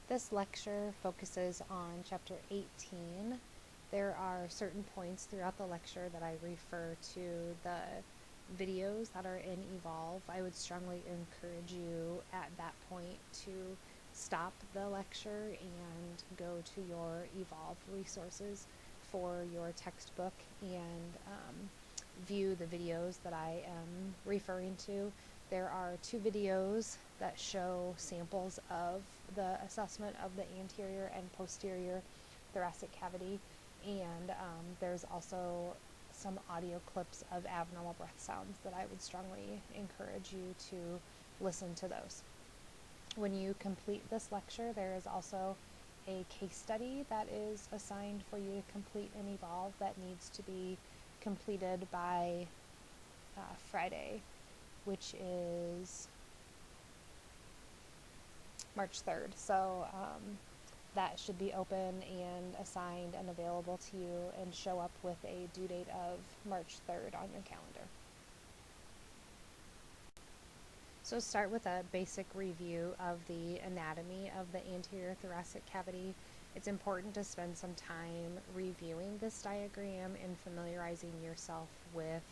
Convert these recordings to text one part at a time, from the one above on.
This lecture focuses on Chapter 18. There are certain points throughout the lecture that I refer to the videos that are in Evolve. I would strongly encourage you at that point to stop the lecture and go to your Evolve resources for your textbook and view the videos that I am referring to. There are 2 videos that show samples of the assessment of the anterior and posterior thoracic cavity, and there's also some audio clips of abnormal breath sounds that I would strongly encourage you to listen to those. When you complete this lecture, there is also a case study that is assigned for you to complete in Evolve that needs to be completed by Friday, which is March 3rd. So that should be open and assigned and available to you and show up with a due date of March 3rd on your calendar. So start with a basic review of the anatomy of the anterior thoracic cavity. It's important to spend some time reviewing this diagram and familiarizing yourself with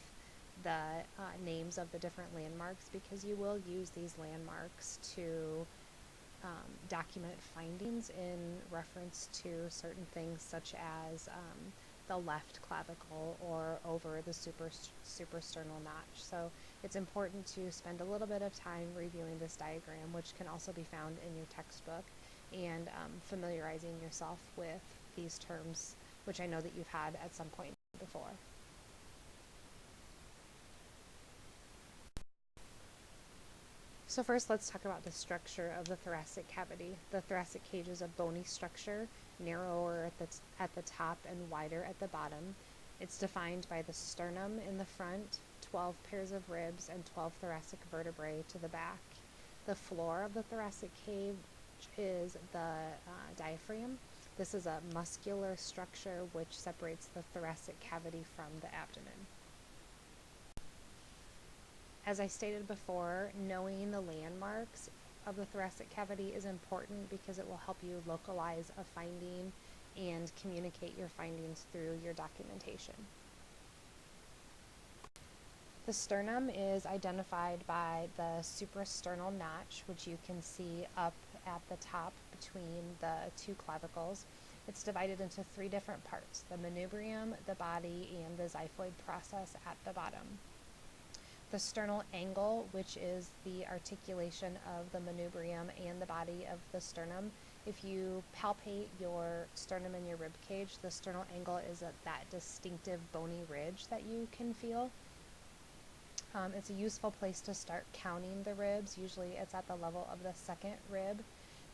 the names of the different landmarks, because you will use these landmarks to document findings in reference to certain things such as the left clavicle or over the suprasternal notch. So it's important to spend a little bit of time reviewing this diagram, which can also be found in your textbook, and familiarizing yourself with these terms, which I know that you've had at some point before. So first, let's talk about the structure of the thoracic cavity. The thoracic cage is a bony structure, narrower at the top and wider at the bottom. It's defined by the sternum in the front, 12 pairs of ribs, and 12 thoracic vertebrae to the back. The floor of the thoracic cage is the diaphragm. This is a muscular structure which separates the thoracic cavity from the abdomen. As I stated before, knowing the landmarks of the thoracic cavity is important because it will help you localize a finding and communicate your findings through your documentation. The sternum is identified by the suprasternal notch, which you can see up at the top between the 2 clavicles. It's divided into 3 different parts: the manubrium, the body, and the xiphoid process at the bottom. The sternal angle, which is the articulation of the manubrium and the body of the sternum. If you palpate your sternum and your rib cage, the sternal angle is that distinctive bony ridge that you can feel. It's a useful place to start counting the ribs. Usually it's at the level of the 2nd rib.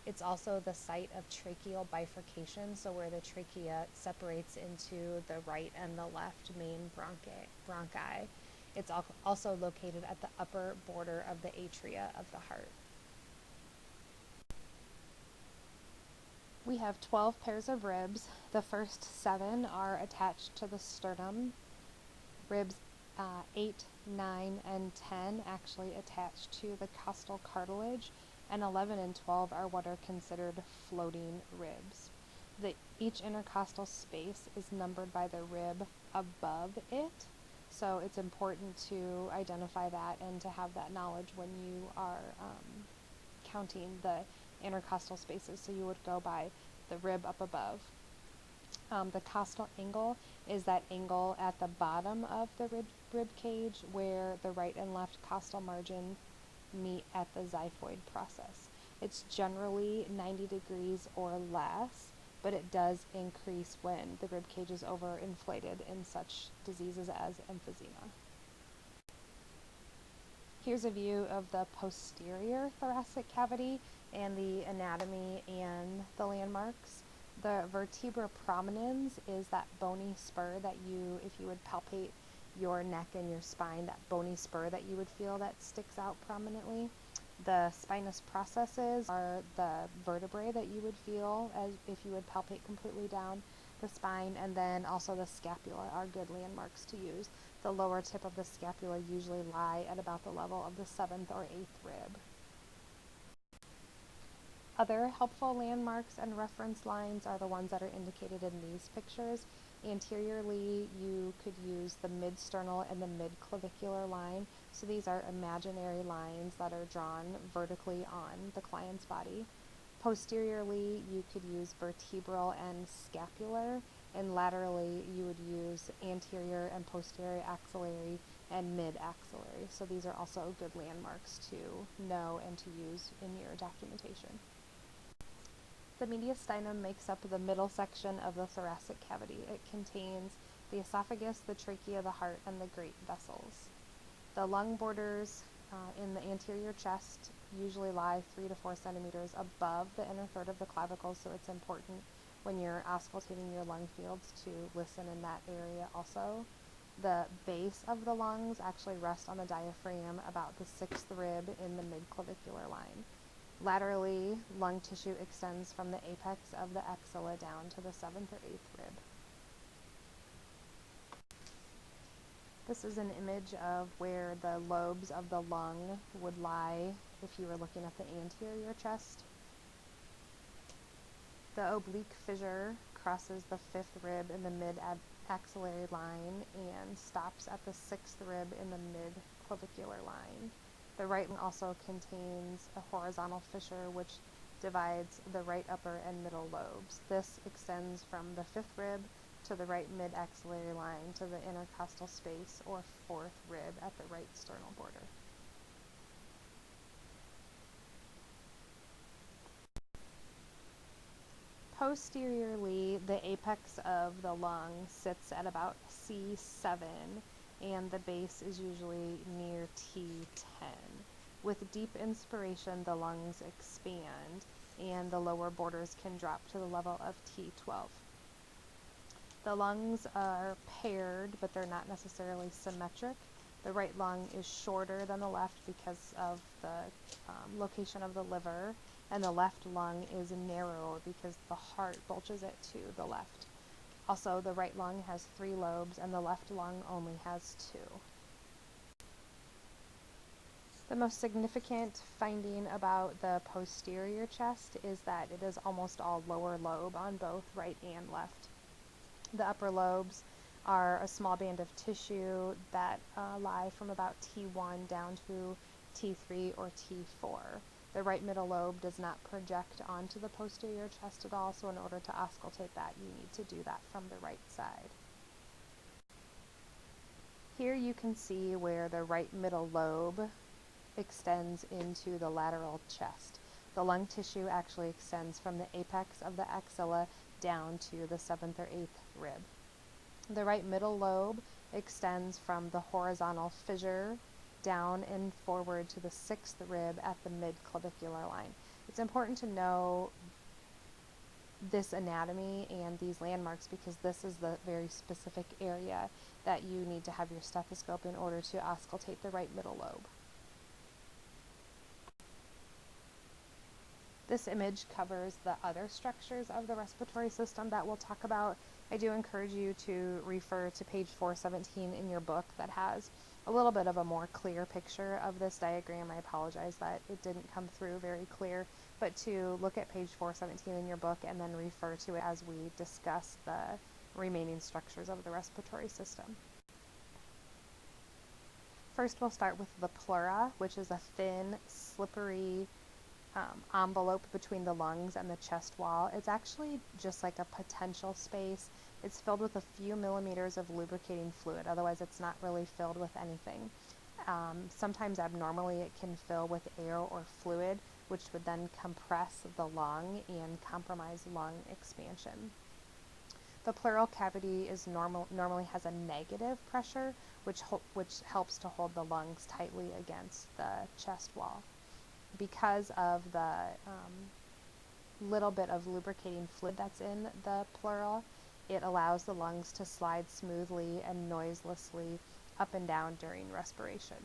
It's also the site of tracheal bifurcation, so where the trachea separates into the right and the left main bronchi. It's also located at the upper border of the atria of the heart. We have 12 pairs of ribs. The first 7 are attached to the sternum. Ribs 8, 9, and 10 actually attach to the costal cartilage, and 11 and 12 are what are considered floating ribs. Each intercostal space is numbered by the rib above it. So it's important to identify that and to have that knowledge when you are counting the intercostal spaces. So you would go by the rib up above. The costal angle is that angle at the bottom of the rib cage where the right and left costal margin meet at the xiphoid process. It's generally 90 degrees or less, but it does increase when the rib cage is overinflated in such diseases as emphysema. Here's a view of the posterior thoracic cavity and the anatomy and the landmarks. The vertebra prominens is that bony spur that if you would palpate your neck and your spine, that bony spur that you would feel that sticks out prominently. The spinous processes are the vertebrae that you would feel as if you would palpate completely down the spine, and then also the scapula are good landmarks to use. The lower tip of the scapula usually lie at about the level of the 7th or 8th rib. Other helpful landmarks and reference lines are the ones that are indicated in these pictures. Anteriorly, you could use the mid-sternal and the mid-clavicular line. So these are imaginary lines that are drawn vertically on the client's body. Posteriorly, you could use vertebral and scapular, and laterally, you would use anterior and posterior axillary and mid-axillary. So these are also good landmarks to know and to use in your documentation. The mediastinum makes up the middle section of the thoracic cavity. It contains the esophagus, the trachea, the heart, and the great vessels. The lung borders in the anterior chest usually lie 3 to 4 centimeters above the inner third of the clavicle, so it's important when you're auscultating your lung fields to listen in that area also. The base of the lungs actually rest on the diaphragm about the 6th rib in the midclavicular line. Laterally, lung tissue extends from the apex of the axilla down to the 7th or 8th rib. This is an image of where the lobes of the lung would lie if you were looking at the anterior chest. The oblique fissure crosses the 5th rib in the mid-axillary line and stops at the 6th rib in the mid-clavicular line. The right lung also contains a horizontal fissure which divides the right upper and middle lobes. This extends from the 5th rib to the right mid-axillary line to the intercostal space or 4th rib at the right sternal border. Posteriorly, the apex of the lung sits at about C7 and the base is usually near T10. With deep inspiration, the lungs expand and the lower borders can drop to the level of T12. The lungs are paired, but they're not necessarily symmetric. The right lung is shorter than the left because of the location of the liver, and the left lung is narrower because the heart bulges it to the left. Also, the right lung has 3 lobes and the left lung only has 2. The most significant finding about the posterior chest is that it is almost all lower lobe on both right and left. The upper lobes are a small band of tissue that lie from about T1 down to T3 or T4. The right middle lobe does not project onto the posterior chest at all, so in order to auscultate that, you need to do that from the right side. Here you can see where the right middle lobe extends into the lateral chest. The lung tissue actually extends from the apex of the axilla down to the 7th or 8th rib. The right middle lobe extends from the horizontal fissure down and forward to the 6th rib at the mid-clavicular line. It's important to know this anatomy and these landmarks because this is the very specific area that you need to have your stethoscope in order to auscultate the right middle lobe. This image covers the other structures of the respiratory system that we'll talk about. I do encourage you to refer to page 417 in your book that has a little bit of a more clear picture of this diagram. I apologize that it didn't come through very clear, but to look at page 417 in your book and then refer to it as we discuss the remaining structures of the respiratory system. First, we'll start with the pleura, which is a thin, slippery envelope between the lungs and the chest wall. It's actually just like a potential space. It's filled with a few millimeters of lubricating fluid, otherwise it's not really filled with anything. Sometimes abnormally it can fill with air or fluid, which would then compress the lung and compromise lung expansion. The pleural cavity is normally has a negative pressure, which helps to hold the lungs tightly against the chest wall. Because of the little bit of lubricating fluid that's in the pleura, it allows the lungs to slide smoothly and noiselessly up and down during respiration.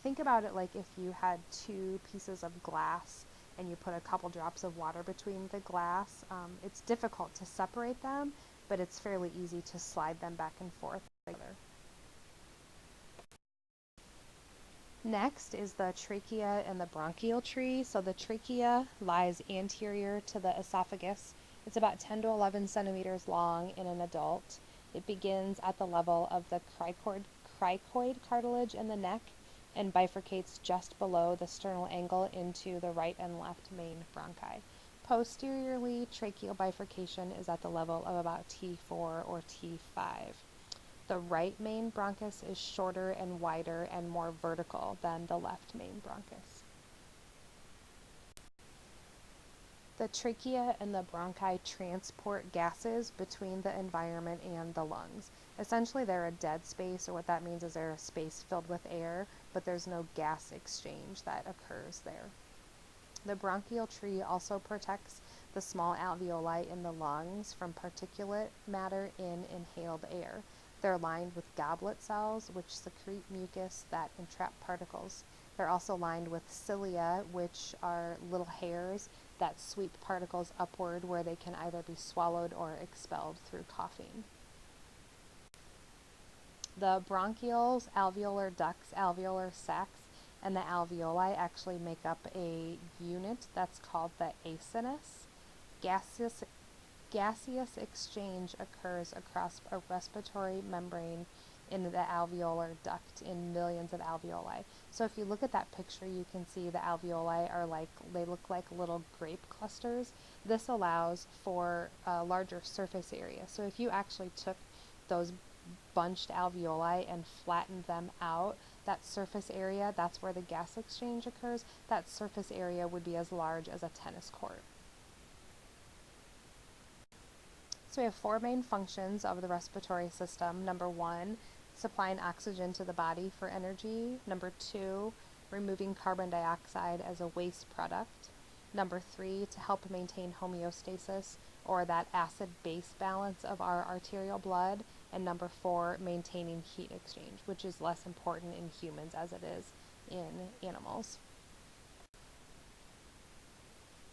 Think about it like if you had 2 pieces of glass and you put a couple drops of water between the glass. It's difficult to separate them, but it's fairly easy to slide them back and forth together. Next is the trachea and the bronchial tree. So the trachea lies anterior to the esophagus. It's about 10 to 11 centimeters long in an adult. It begins at the level of the cricoid cartilage in the neck and bifurcates just below the sternal angle into the right and left main bronchi. Posteriorly, tracheal bifurcation is at the level of about T4 or T5. The right main bronchus is shorter and wider and more vertical than the left main bronchus. The trachea and the bronchi transport gases between the environment and the lungs. Essentially, they're a dead space, or what that means is they're a space filled with air, but there's no gas exchange that occurs there. The bronchial tree also protects the small alveoli in the lungs from particulate matter in inhaled air. They're lined with goblet cells, which secrete mucus that entrap particles. They're also lined with cilia, which are little hairs that sweep particles upward where they can either be swallowed or expelled through coughing. The bronchioles, alveolar ducts, alveolar sacs, and the alveoli actually make up a unit that's called the acinus. Gaseous exchange occurs across a respiratory membrane in the alveolar duct in millions of alveoli. So if you look at that picture, you can see the alveoli are they look like little grape clusters. This allows for a larger surface area. So if you actually took those bunched alveoli and flattened them out, that surface area, that's where the gas exchange occurs, that surface area would be as large as a tennis court. So we have four main functions of the respiratory system. Number one, supplying oxygen to the body for energy. Number two, removing carbon dioxide as a waste product. Number three, to help maintain homeostasis, or that acid-base balance of our arterial blood. And number four, maintaining heat exchange, which is less important in humans as it is in animals.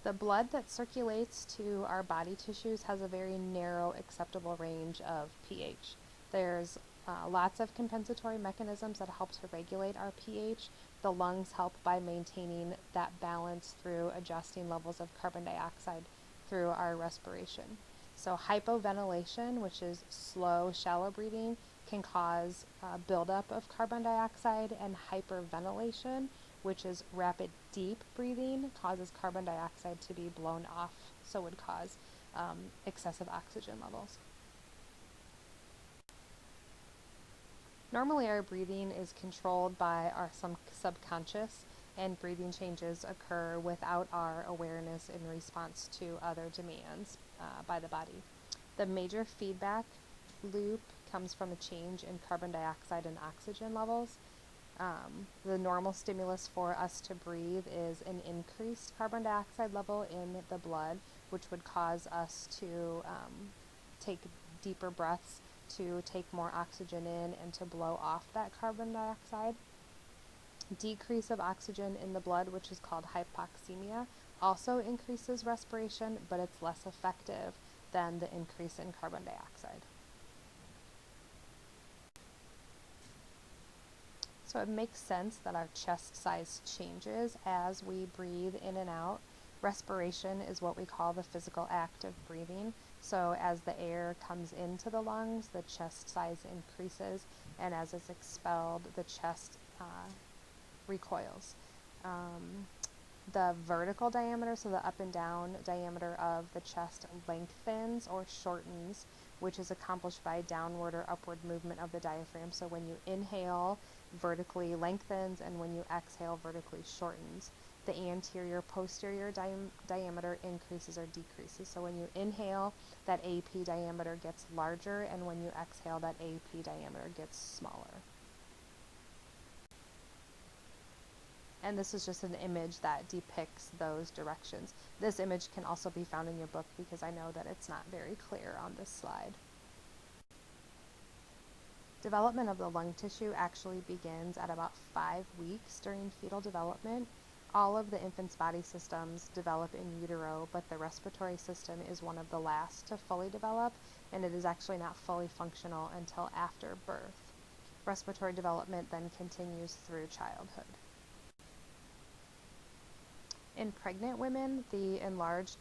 The blood that circulates to our body tissues has a very narrow acceptable range of pH. There's lots of compensatory mechanisms that help to regulate our pH. The lungs help by maintaining that balance through adjusting levels of carbon dioxide through our respiration. So hypoventilation, which is slow, shallow breathing, can cause buildup of carbon dioxide, and hyperventilation, which is rapid, deep breathing, causes carbon dioxide to be blown off, so would cause excessive oxygen levels. Normally our breathing is controlled by our subconscious, and breathing changes occur without our awareness in response to other demands by the body. The major feedback loop comes from a change in carbon dioxide and oxygen levels. The normal stimulus for us to breathe is an increased carbon dioxide level in the blood, which would cause us to take deeper breaths, to take more oxygen in, and to blow off that carbon dioxide. Decrease of oxygen in the blood, which is called hypoxemia, also increases respiration, but it's less effective than the increase in carbon dioxide. So it makes sense that our chest size changes as we breathe in and out. Respiration is what we call the physical act of breathing. So as the air comes into the lungs, the chest size increases, and as it's expelled, the chest recoils. The vertical diameter, so the up and down diameter of the chest, lengthens or shortens, which is accomplished by downward or upward movement of the diaphragm. So when you inhale, vertically lengthens, and when you exhale, vertically shortens. The anterior posterior diameter increases or decreases. So when you inhale, that AP diameter gets larger, and when you exhale, that AP diameter gets smaller. And this is just an image that depicts those directions. This image can also be found in your book because I know that it's not very clear on this slide. Development of the lung tissue actually begins at about 5 weeks during fetal development. All of the infant's body systems develop in utero, but the respiratory system is one of the last to fully develop, and it is actually not fully functional until after birth. Respiratory development then continues through childhood. In pregnant women, the enlarged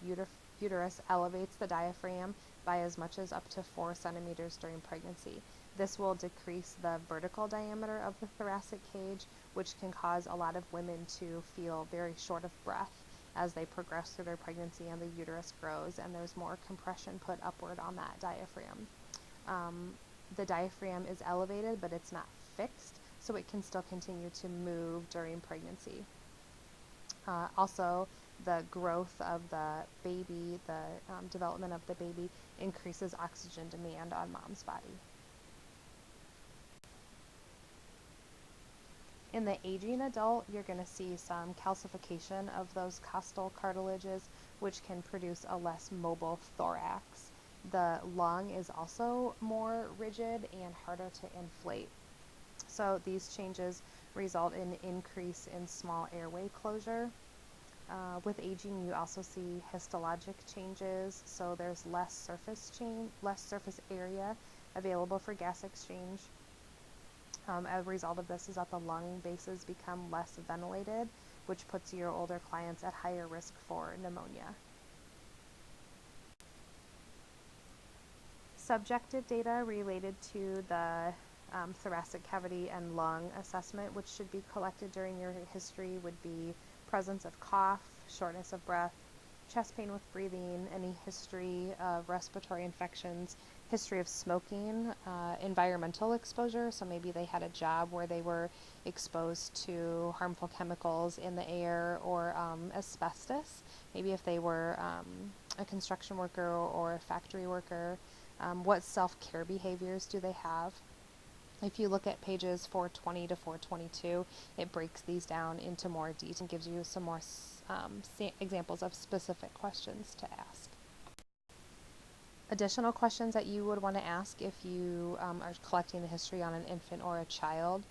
uterus elevates the diaphragm by as much as up to 4 centimeters during pregnancy. This will decrease the vertical diameter of the thoracic cage, which can cause a lot of women to feel very short of breath as they progress through their pregnancy and the uterus grows and there's more compression put upward on that diaphragm. The diaphragm is elevated, but it's not fixed, so it can still continue to move during pregnancy. Also, the growth of the baby, the development of the baby, increases oxygen demand on mom's body. In the aging adult, you're going to see some calcification of those costal cartilages, which can produce a less mobile thorax. The lung is also more rigid and harder to inflate. So these changes result in an increase in small airway closure. With aging, you also see histologic changes, so there's less surface area available for gas exchange. A result of this is that the lung bases become less ventilated, which puts your older clients at higher risk for pneumonia. Subjective data related to the thoracic cavity and lung assessment, which should be collected during your history, would be presence of cough, shortness of breath, chest pain with breathing, any history of respiratory infections, history of smoking, environmental exposure, so maybe they had a job where they were exposed to harmful chemicals in the air, or asbestos, maybe if they were a construction worker or a factory worker. What self-care behaviors do they have? If you look at pages 420 to 422, it breaks these down into more detail and gives you some more examples of specific questions to ask. Additional questions that you would want to ask if you are collecting the history on an infant or a child: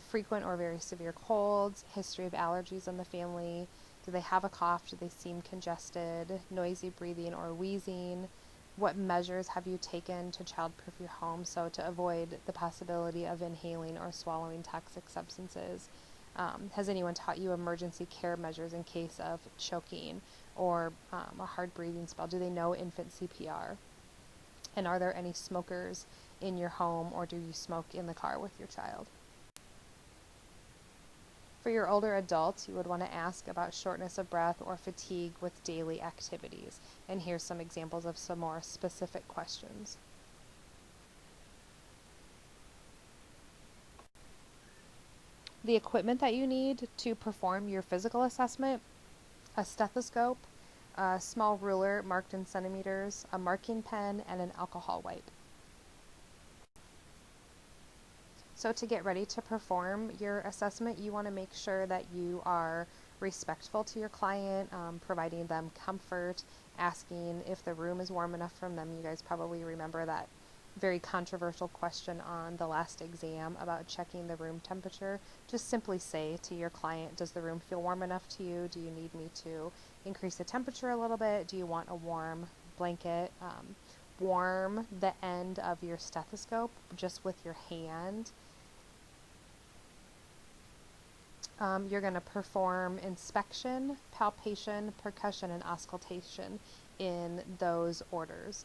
frequent or very severe colds, history of allergies in the family, do they have a cough, do they seem congested, noisy breathing or wheezing, what measures have you taken to childproof your home, so to avoid the possibility of inhaling or swallowing toxic substances. Has anyone taught you emergency care measures in case of choking or a hard breathing spell? Do they know infant CPR? And are there any smokers in your home, or do you smoke in the car with your child? For your older adults, you would want to ask about shortness of breath or fatigue with daily activities. And here's some examples of some more specific questions. The equipment that you need to perform your physical assessment: a stethoscope, a small ruler marked in centimeters, a marking pen, and an alcohol wipe. So to get ready to perform your assessment, you want to make sure that you are respectful to your client, providing them comfort, asking if the room is warm enough for them. You guys probably remember that very controversial question on the last exam about checking the room temperature. Just simply say to your client, does the room feel warm enough to you? Do you need me to increase the temperature a little bit? Do you want a warm blanket? Warm the end of your stethoscope just with your hand. You're going to perform inspection, palpation, percussion, and auscultation in those orders.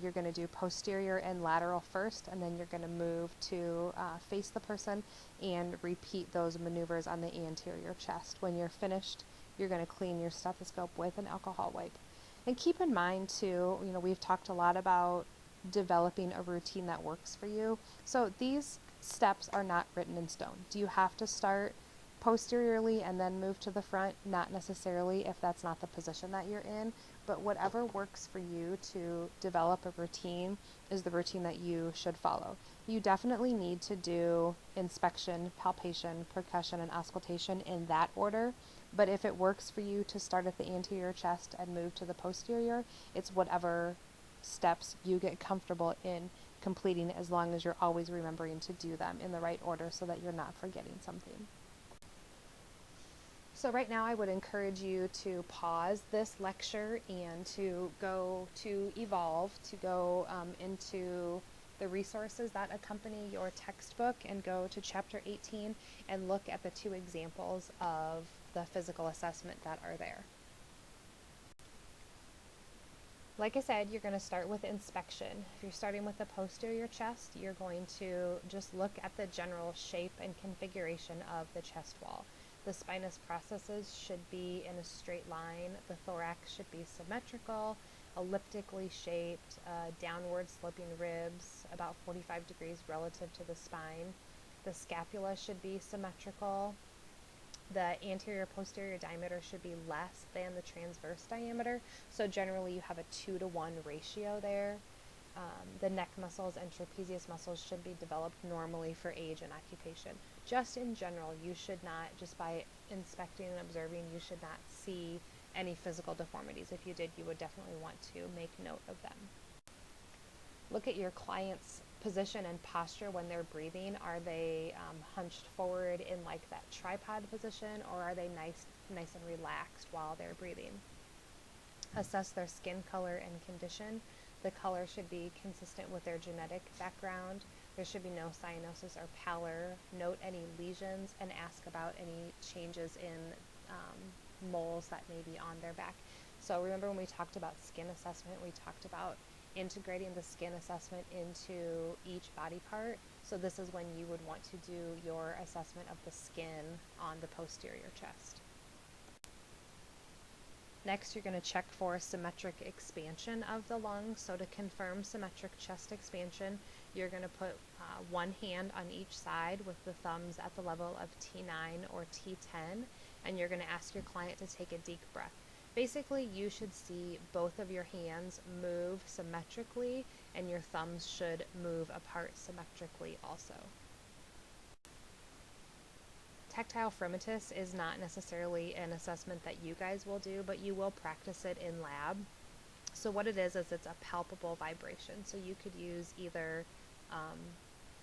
You're going to do posterior and lateral first, and then you're going to move to face the person and repeat those maneuvers on the anterior chest. When you're finished, you're going to clean your stethoscope with an alcohol wipe. And keep in mind too, we've talked a lot about developing a routine that works for you. So these steps are not written in stone. Do you have to start posteriorly and then move to the front? Not necessarily, if that's not the position that you're in, but whatever works for you to develop a routine is the routine that you should follow. You definitely need to do inspection, palpation, percussion, and auscultation in that order, but if it works for you to start at the anterior chest and move to the posterior, it's whatever steps you get comfortable in completing, as long as you're always remembering to do them in the right order so that you're not forgetting something. So right now I would encourage you to pause this lecture and to go to Evolve, to go into the resources that accompany your textbook and go to chapter 18 and look at the 2 examples of the physical assessment that are there. Like I said, you're going to start with inspection. If you're starting with the posterior chest, you're going to just look at the general shape and configuration of the chest wall. The spinous processes should be in a straight line. The thorax should be symmetrical, elliptically shaped, downward sloping ribs, about 45 degrees relative to the spine. The scapula should be symmetrical. The anterior posterior diameter should be less than the transverse diameter, so generally you have a 2-to-1 ratio there. The neck muscles and trapezius muscles should be developed normally for age and occupation. Just in general, you should not, just by inspecting and observing, you should not see any physical deformities. If you did, you would definitely want to make note of them. Look at your client's position and posture when they're breathing. Are they hunched forward in like that tripod position, or are they nice and relaxed while they're breathing? Assess their skin color and condition. The color should be consistent with their genetic background. There should be no cyanosis or pallor. Note any lesions and ask about any changes in moles that may be on their back. So remember when we talked about skin assessment, we talked about integrating the skin assessment into each body part. So this is when you would want to do your assessment of the skin on the posterior chest. Next, you're going to check for symmetric expansion of the lungs. So to confirm symmetric chest expansion, you're going to put one hand on each side with the thumbs at the level of T9 or T10, and you're going to ask your client to take a deep breath. Basically, you should see both of your hands move symmetrically, and your thumbs should move apart symmetrically also. Tactile fremitus is not necessarily an assessment that you guys will do, but you will practice it in lab. So what it is it's a palpable vibration. So you could use either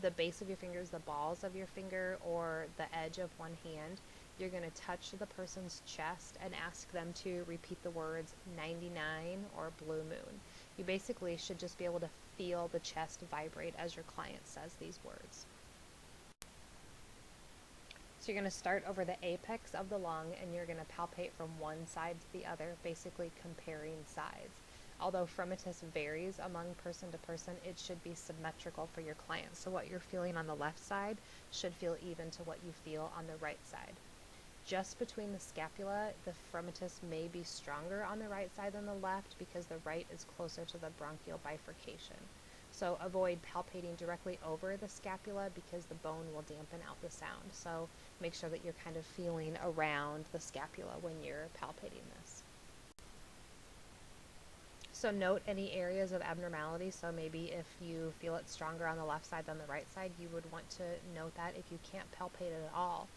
the base of your fingers, the balls of your finger, or the edge of one hand. You're going to touch the person's chest and ask them to repeat the words 99 or blue moon. You basically should just be able to feel the chest vibrate as your client says these words. So you're going to start over the apex of the lung, and you're going to palpate from one side to the other, basically comparing sides. Although fremitus varies among person to person, it should be symmetrical for your client. So what you're feeling on the left side should feel even to what you feel on the right side. Just between the scapula, the fremitus may be stronger on the right side than the left because the right is closer to the bronchial bifurcation. So avoid palpating directly over the scapula because the bone will dampen out the sound. So make sure that you're kind of feeling around the scapula when you're palpating this. So note any areas of abnormality. So maybe if you feel it stronger on the left side than the right side, you would want to note that. If you can't palpate it at all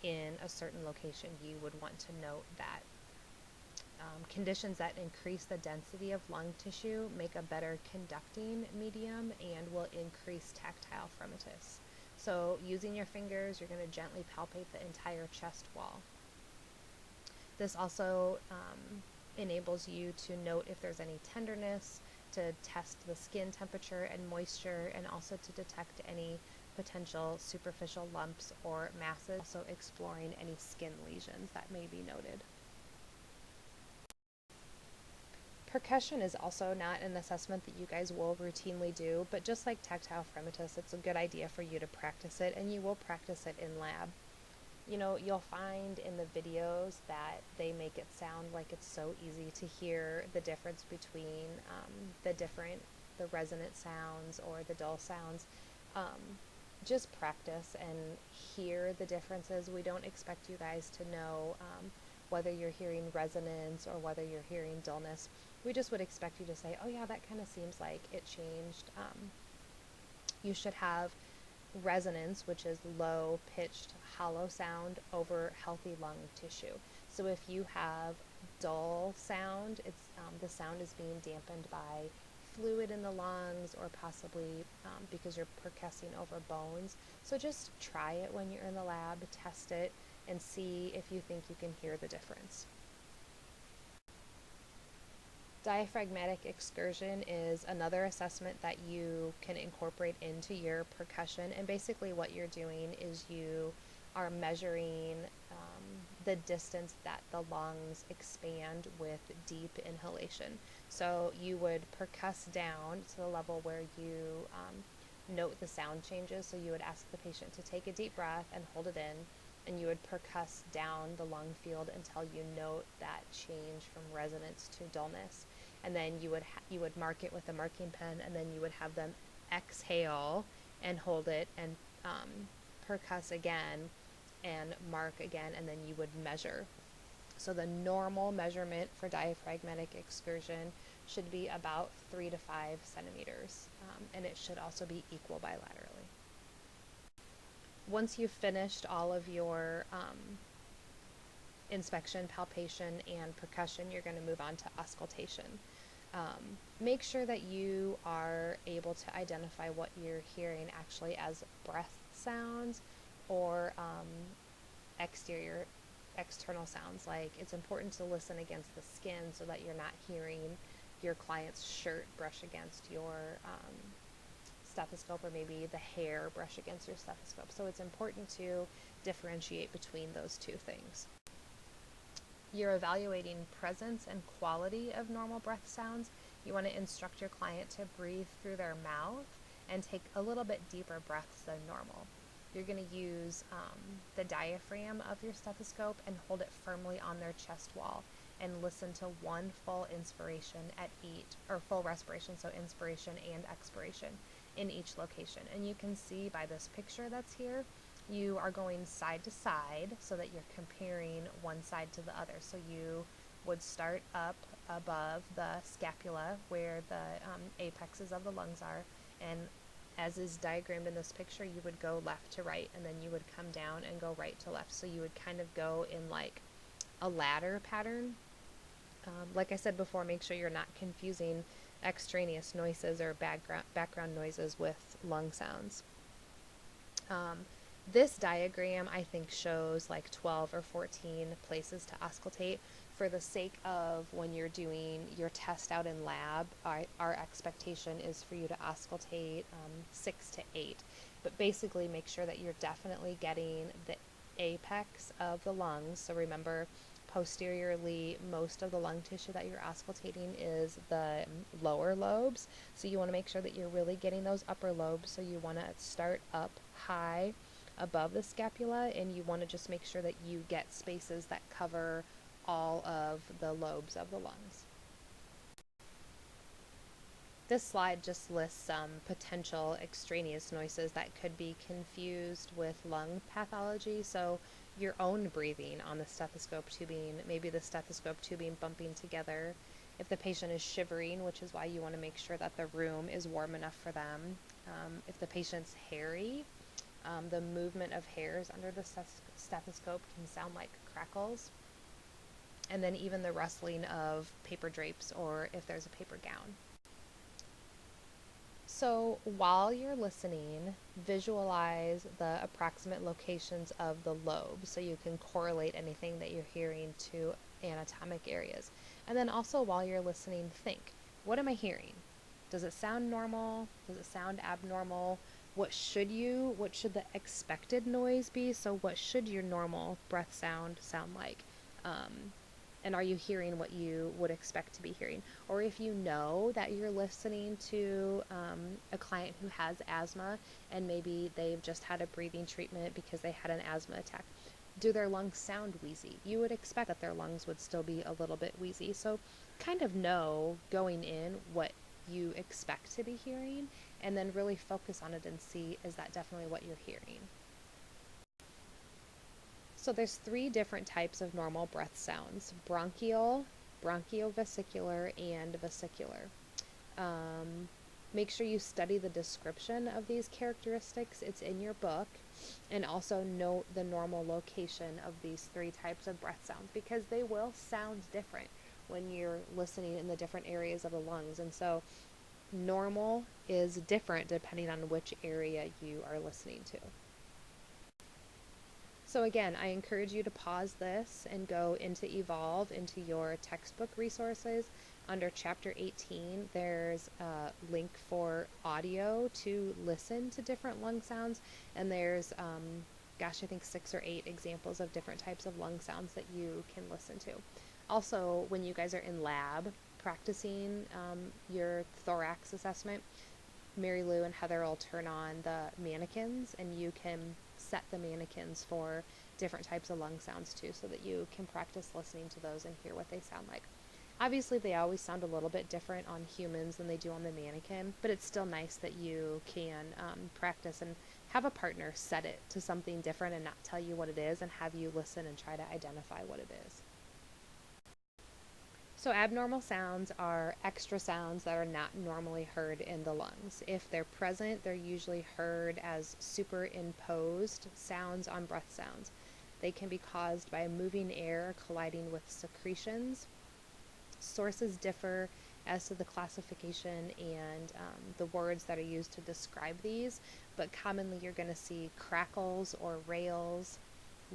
in a certain location, you would want to note that. Conditions that increase the density of lung tissue make a better conducting medium and will increase tactile fremitus. So using your fingers, you're going to gently palpate the entire chest wall. This also enables you to note if there's any tenderness, to test the skin temperature and moisture, and also to detect any potential superficial lumps or masses, so exploring any skin lesions that may be noted. Percussion is also not an assessment that you guys will routinely do, but just like tactile fremitus, it's a good idea for you to practice it, and you will practice it in lab. You know, you'll find in the videos that they make it sound like it's so easy to hear the difference between the resonant sounds or the dull sounds. Just practice and hear the differences. We don't expect you guys to know whether you're hearing resonance or whether you're hearing dullness. We just would expect you to say, oh yeah, that kind of seems like it changed. You should have resonance, which is low pitched hollow sound over healthy lung tissue. So if you have dull sound, it's the sound is being dampened by fluid in the lungs, or possibly because you're percussing over bones. So just try it when you're in the lab, test it, and see if you think you can hear the difference. Diaphragmatic excursion is another assessment that you can incorporate into your percussion, and basically what you're doing is you are measuring the distance that the lungs expand with deep inhalation. So you would percuss down to the level where you note the sound changes. So you would ask the patient to take a deep breath and hold it in, and you would percuss down the lung field until you note that change from resonance to dullness. And then you would mark it with a marking pen, and then you would have them exhale and hold it and percuss again and mark again, and then you would measure. So the normal measurement for diaphragmatic excursion should be about 3 to 5 centimeters, and it should also be equal bilaterally. Once you've finished all of your inspection, palpation, and percussion, you're going to move on to auscultation. Make sure that you are able to identify what you're hearing actually as breath sounds or external sounds. Like, it's important to listen against the skin so that you're not hearing your client's shirt brush against your stethoscope, or maybe the hair brush against your stethoscope. So it's important to differentiate between those two things. You're evaluating presence and quality of normal breath sounds. You want to instruct your client to breathe through their mouth and take a little bit deeper breaths than normal. You're going to use the diaphragm of your stethoscope and hold it firmly on their chest wall and listen to one full inspiration at each, or full respiration, so inspiration and expiration in each location. And you can see by this picture that's here, you are going side to side so that you're comparing one side to the other. So you would start up above the scapula where the apexes of the lungs are, and as is diagrammed in this picture, you would go left to right, and then you would come down and go right to left. So you would kind of go in like a ladder pattern. Like I said before, make sure you're not confusing extraneous noises or background noises with lung sounds. This diagram, I think, shows like 12 or 14 places to auscultate. For the sake of when you're doing your test out in lab, our expectation is for you to auscultate 6 to 8. But basically make sure that you're definitely getting the apex of the lungs. So remember, posteriorly, most of the lung tissue that you're auscultating is the lower lobes. So you want to make sure that you're really getting those upper lobes. So you want to start up high above the scapula, and you want to just make sure that you get spaces that cover all of the lobes of the lungs. This slide just lists some potential extraneous noises that could be confused with lung pathology. So your own breathing on the stethoscope tubing, maybe the stethoscope tubing bumping together. If the patient is shivering, which is why you want to make sure that the room is warm enough for them. If the patient's hairy, the movement of hairs under the stethoscope can sound like crackles. And then even the rustling of paper drapes, or if there's a paper gown. So while you're listening, visualize the approximate locations of the lobes so you can correlate anything that you're hearing to anatomic areas. And then also while you're listening, think, what am I hearing? Does it sound normal? Does it sound abnormal? What should the expected noise be? So what should your normal breath sound like? And are you hearing what you would expect to be hearing? Or if you know that you're listening to a client who has asthma and maybe they've just had a breathing treatment because they had an asthma attack, do their lungs sound wheezy? You would expect that their lungs would still be a little bit wheezy. So kind of know going in what you expect to be hearing, and then really focus on it and see, is that definitely what you're hearing? So there's 3 different types of normal breath sounds: bronchial, bronchiovesicular, and vesicular. Make sure you study the description of these characteristics. It's in your book. And also note the normal location of these 3 types of breath sounds, because they will sound different when you're listening in the different areas of the lungs. And so normal is different depending on which area you are listening to. So again, I encourage you to pause this and go into Evolve, into your textbook resources. Under Chapter 18, there's a link for audio to listen to different lung sounds, and there's gosh, I think 6 or 8 examples of different types of lung sounds that you can listen to. Also, when you guys are in lab practicing your thorax assessment, Mary Lou and Heather will turn on the mannequins, and you can set the mannequins for different types of lung sounds too, so that you can practice listening to those and hear what they sound like. Obviously, they always sound a little bit different on humans than they do on the mannequin, but it's still nice that you can practice and have a partner set it to something different and not tell you what it is, and have you listen and try to identify what it is. So abnormal sounds are extra sounds that are not normally heard in the lungs. If they're present, they're usually heard as superimposed sounds on breath sounds. They can be caused by moving air colliding with secretions. Sources differ as to the classification and the words that are used to describe these, but commonly you're going to see crackles or rails,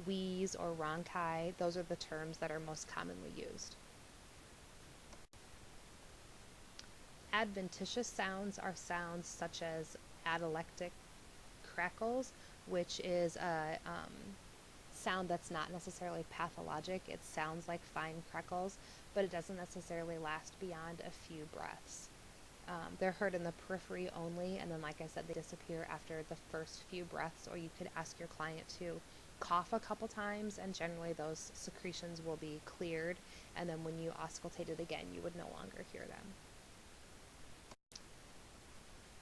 wheeze or ronchi. Those are the terms that are most commonly used. Adventitious sounds are sounds such as atelectic crackles, which is a sound that's not necessarily pathologic. It sounds like fine crackles, but it doesn't necessarily last beyond a few breaths. They're heard in the periphery only, and then, like I said, they disappear after the first few breaths, or you could ask your client to cough a couple times, and generally those secretions will be cleared, and then when you auscultate it again, you would no longer hear them.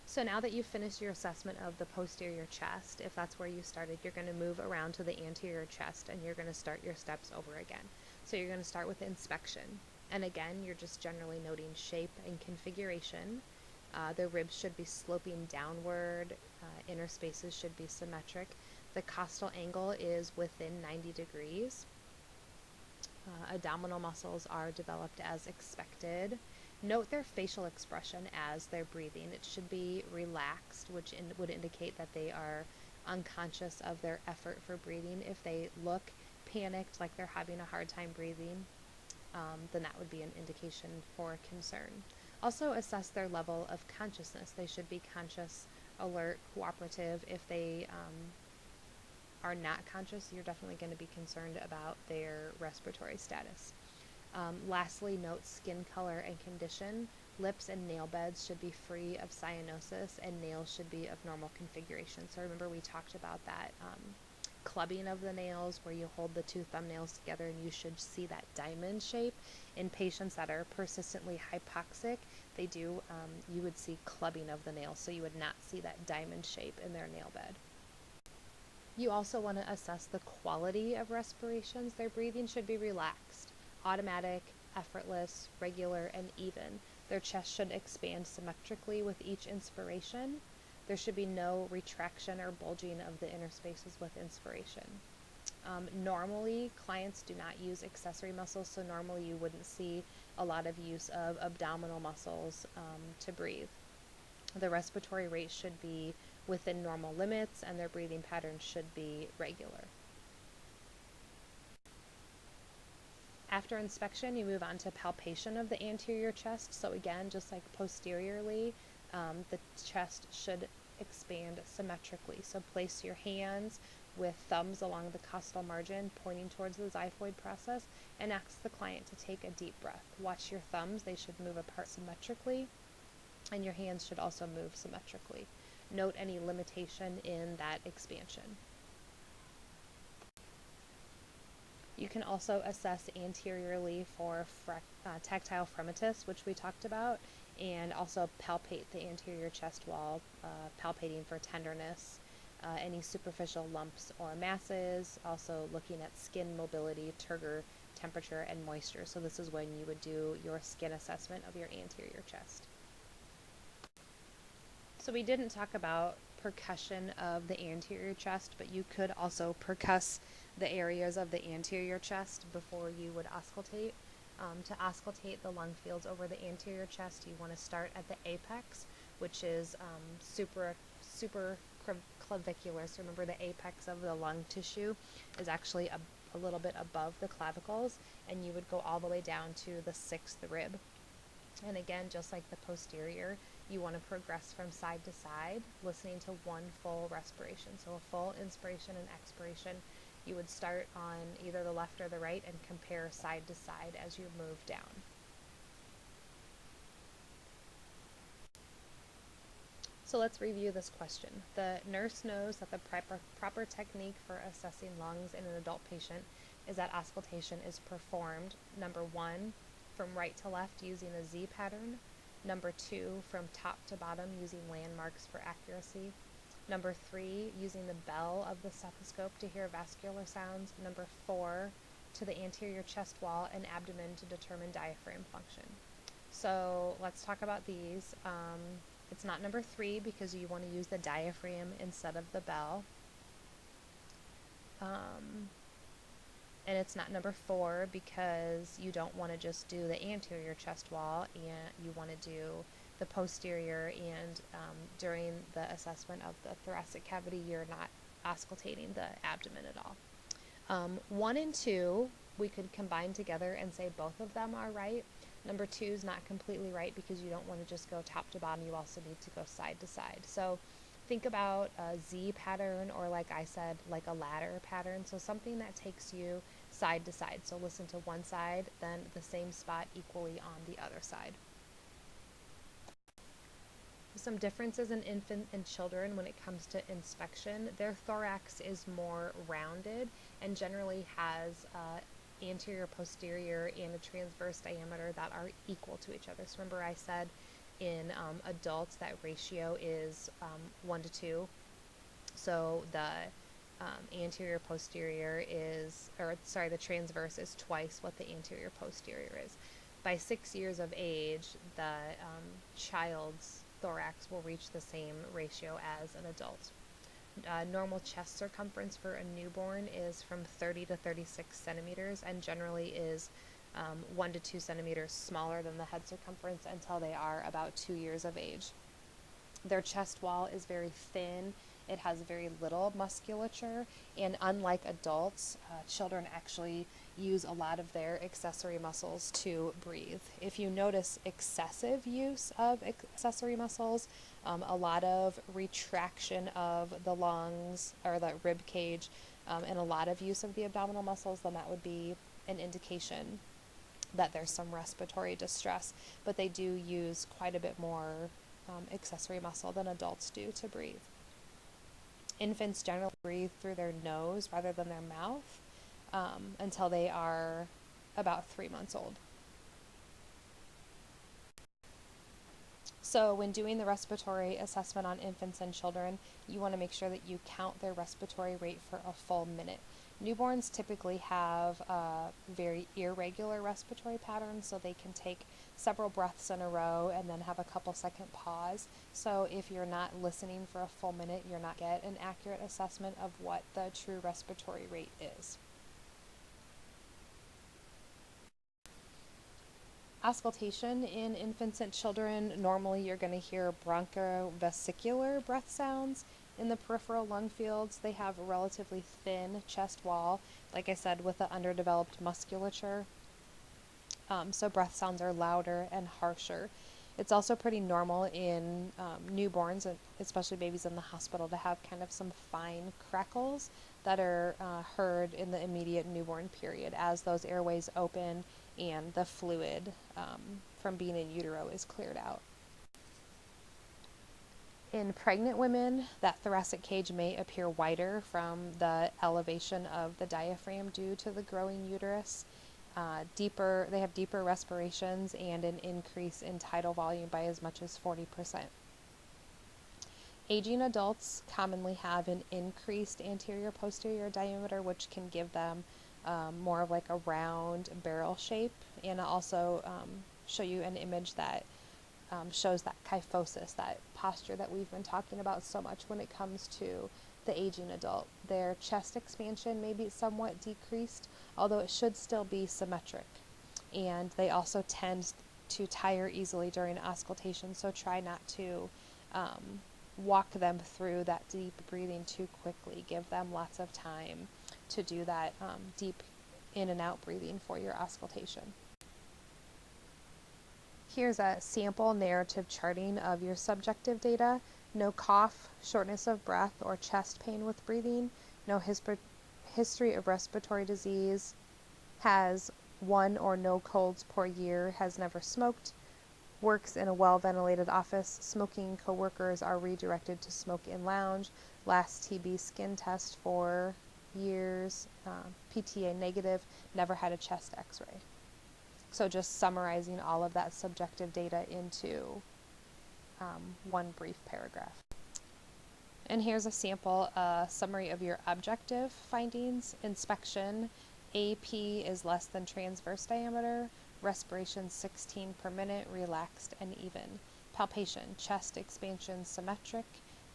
So now that you've finished your assessment of the posterior chest, if that's where you started, you're going to move around to the anterior chest, and you're going to start your steps over again. So you're going to start with inspection. And again, you're just generally noting shape and configuration. The ribs should be sloping downward. Inner spaces should be symmetric. The costal angle is within 90 degrees. Abdominal muscles are developed as expected. Note their facial expression as they're breathing. It should be relaxed, which would indicate that they are unconscious of their effort for breathing. If they look panicked, like they're having a hard time breathing, then that would be an indication for concern. Also, assess their level of consciousness. They should be conscious, alert, cooperative. If they are not conscious, you're definitely going to be concerned about their respiratory status. Lastly, note skin color and condition. Lips and nail beds should be free of cyanosis, and nails should be of normal configuration. So remember, we talked about that clubbing of the nails, where you hold the 2 thumbnails together and you should see that diamond shape. In patients that are persistently hypoxic, you would see clubbing of the nails, so you would not see that diamond shape in their nail bed. You also want to assess the quality of respirations. Their breathing should be relaxed, automatic, effortless, regular, and even. Their chest should expand symmetrically with each inspiration. There should be no retraction or bulging of the inner spaces with inspiration. Normally, clients do not use accessory muscles, so normally you wouldn't see a lot of use of abdominal muscles to breathe. The respiratory rate should be within normal limits, and their breathing patterns should be regular. After inspection, you move on to palpation of the anterior chest. So again, just like posteriorly, the chest should expand symmetrically. So place your hands with thumbs along the costal margin pointing towards the xiphoid process, and ask the client to take a deep breath. Watch your thumbs, they should move apart symmetrically, and your hands should also move symmetrically. Note any limitation in that expansion. You can also assess anteriorly for tactile fremitus, which we talked about, and also palpate the anterior chest wall, palpating for tenderness, any superficial lumps or masses, also looking at skin mobility, turgor, temperature, and moisture. So this is when you would do your skin assessment of your anterior chest. So we didn't talk about percussion of the anterior chest, but you could also percuss the areas of the anterior chest before you would auscultate. To auscultate the lung fields over the anterior chest, you want to start at the apex, which is supraclavicular. So remember, the apex of the lung tissue is actually a little bit above the clavicles, and you would go all the way down to the 6th rib. And again, just like the posterior, you want to progress from side to side, listening to one full respiration. So a full inspiration and expiration. You would start on either the left or the right and compare side to side as you move down. So let's review this question. The nurse knows that the proper technique for assessing lungs in an adult patient is that auscultation is performed, number 1, from right to left using a Z pattern, number 2, from top to bottom using landmarks for accuracy, number 3, using the bell of the stethoscope to hear vascular sounds, number 4, to the anterior chest wall and abdomen to determine diaphragm function. So let's talk about these. It's not number 3 because you want to use the diaphragm instead of the bell. And it's not number 4 because you don't want to just do the anterior chest wall, and you want to do the posterior, and during the assessment of the thoracic cavity you're not auscultating the abdomen at all. 1 and 2 we could combine together and say both of them are right. Number 2 is not completely right because you don't want to just go top to bottom, you also need to go side to side. So think about a Z pattern, or like I said, like a ladder pattern. So something that takes you side to side. So listen to one side, then the same spot equally on the other side. Some differences in infant and children when it comes to inspection. Their thorax is more rounded and generally has anterior, posterior, and a transverse diameter that are equal to each other. So remember I said in adults that ratio is 1 to 2. So the anterior posterior is, or sorry, the transverse is twice what the anterior posterior is. By 6 years of age, the child's thorax will reach the same ratio as an adult. Normal chest circumference for a newborn is from 30 to 36 centimeters and generally is 1 to 2 centimeters smaller than the head circumference until they are about 2 years of age. Their chest wall is very thin. It has very little musculature, and unlike adults, children actually use a lot of their accessory muscles to breathe. If you notice excessive use of accessory muscles, a lot of retraction of the lungs or the rib cage, and a lot of use of the abdominal muscles, then that would be an indication that there's some respiratory distress, but they do use quite a bit more accessory muscle than adults do to breathe. Infants generally breathe through their nose rather than their mouth until they are about 3 months old. So when doing the respiratory assessment on infants and children, you want to make sure that you count their respiratory rate for a full minute. Newborns typically have a very irregular respiratory pattern, so they can take several breaths in a row and then have a couple second pause. So if you're not listening for a full minute, you're not getting an accurate assessment of what the true respiratory rate is. Auscultation in infants and children, normally you're going to hear bronchovesicular breath sounds. In the peripheral lung fields, they have a relatively thin chest wall, like I said, with an underdeveloped musculature. So breath sounds are louder and harsher. It's also pretty normal in newborns, especially babies in the hospital, to have kind of some fine crackles that are heard in the immediate newborn period as those airways open and the fluid from being in utero is cleared out. In pregnant women, that thoracic cage may appear wider from the elevation of the diaphragm due to the growing uterus. They have deeper respirations and an increase in tidal volume by as much as 40%. Aging adults commonly have an increased anterior-posterior diameter, which can give them more of like a round barrel shape, and I'll also show you an image that shows that kyphosis, that posture that we've been talking about so much when it comes to the aging adult. Their chest expansion may be somewhat decreased, although it should still be symmetric. And they also tend to tire easily during auscultation, so try not to walk them through that deep breathing too quickly. Give them lots of time to do that deep in and out breathing for your auscultation. Here's a sample narrative charting of your subjective data. No cough, shortness of breath, or chest pain with breathing. No history of respiratory disease. Has one or no colds per year. Has never smoked. Works in a well-ventilated office. Smoking coworkers are redirected to smoke in lounge. Last TB skin test 4 years. PTA negative. Never had a chest x-ray. So just summarizing all of that subjective data into one brief paragraph. And here's a sample summary of your objective findings. Inspection, AP is less than transverse diameter. Respiration 16 per minute, relaxed and even. Palpation, chest expansion symmetric.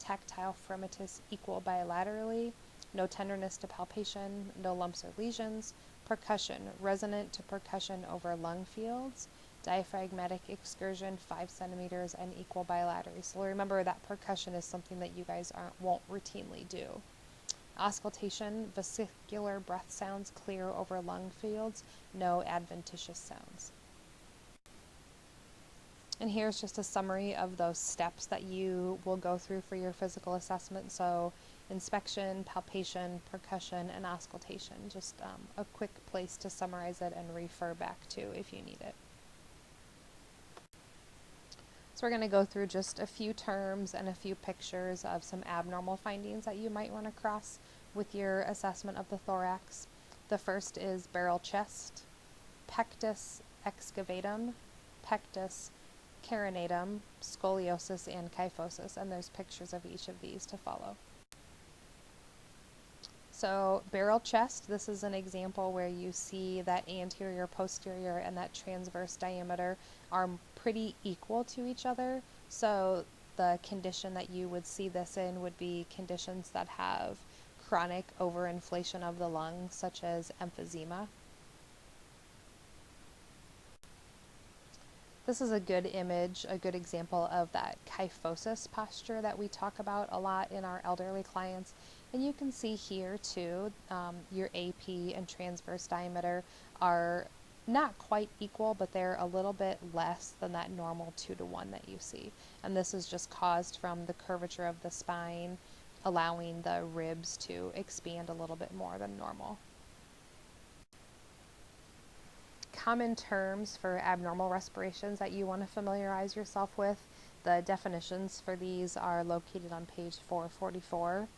Tactile fremitus equal bilaterally. No tenderness to palpation, no lumps or lesions. Percussion, resonant to percussion over lung fields. Diaphragmatic excursion 5 centimeters and equal bilaterally. So remember that percussion is something that you guys won't routinely do. Auscultation, vesicular breath sounds clear over lung fields, no adventitious sounds. And here's just a summary of those steps that you will go through for your physical assessment. So inspection, palpation, percussion, and auscultation. Just a quick place to summarize it and refer back to if you need it. So we're going to go through just a few terms and a few pictures of some abnormal findings that you might run across with your assessment of the thorax. The first is barrel chest, pectus excavatum, pectus carinatum, scoliosis, and kyphosis, and there's pictures of each of these to follow. So barrel chest, this is an example where you see that anterior, posterior, and that transverse diameter are pretty equal to each other. So the condition that you would see this in would be conditions that have chronic overinflation of the lungs, such as emphysema. This is a good image, a good example of that kyphosis posture that we talk about a lot in our elderly clients. And you can see here too, your AP and transverse diameter are not quite equal, but they're a little bit less than that normal 2-to-1 that you see. And this is just caused from the curvature of the spine, allowing the ribs to expand a little bit more than normal. Common terms for abnormal respirations that you want to familiarize yourself with. The definitions for these are located on page 444.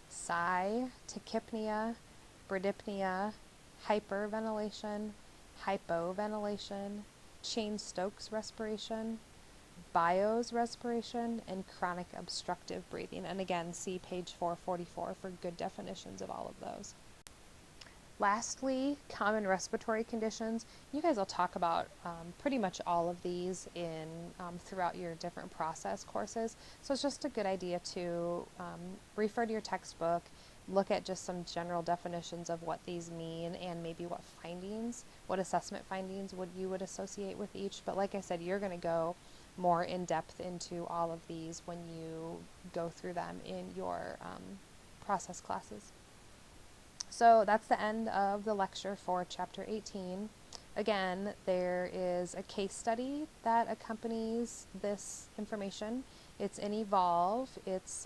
Sigh, tachypnea, bradypnea, hyperventilation, hypoventilation, Cheyne-Stokes respiration, Bios respiration, and chronic obstructive breathing. And again, see page 444 for good definitions of all of those. Lastly, common respiratory conditions. You guys will talk about pretty much all of these in throughout your different process courses. So it's just a good idea to refer to your textbook, look at just some general definitions of what these mean and maybe what findings, what assessment findings you would associate with each. But like I said, you're going to go more in depth into all of these when you go through them in your process classes. So that's the end of the lecture for Chapter 18. Again, there is a case study that accompanies this information. It's in Evolve. It's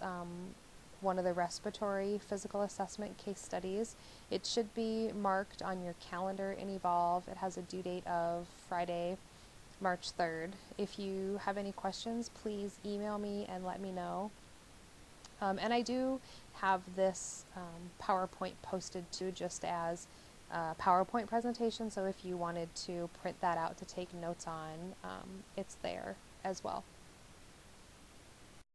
one of the respiratory physical assessment case studies. It should be marked on your calendar in Evolve. It has a due date of Friday, March 3rd. If you have any questions, please email me and let me know. And I do have this PowerPoint posted too, just as a PowerPoint presentation, so if you wanted to print that out to take notes on, it's there as well.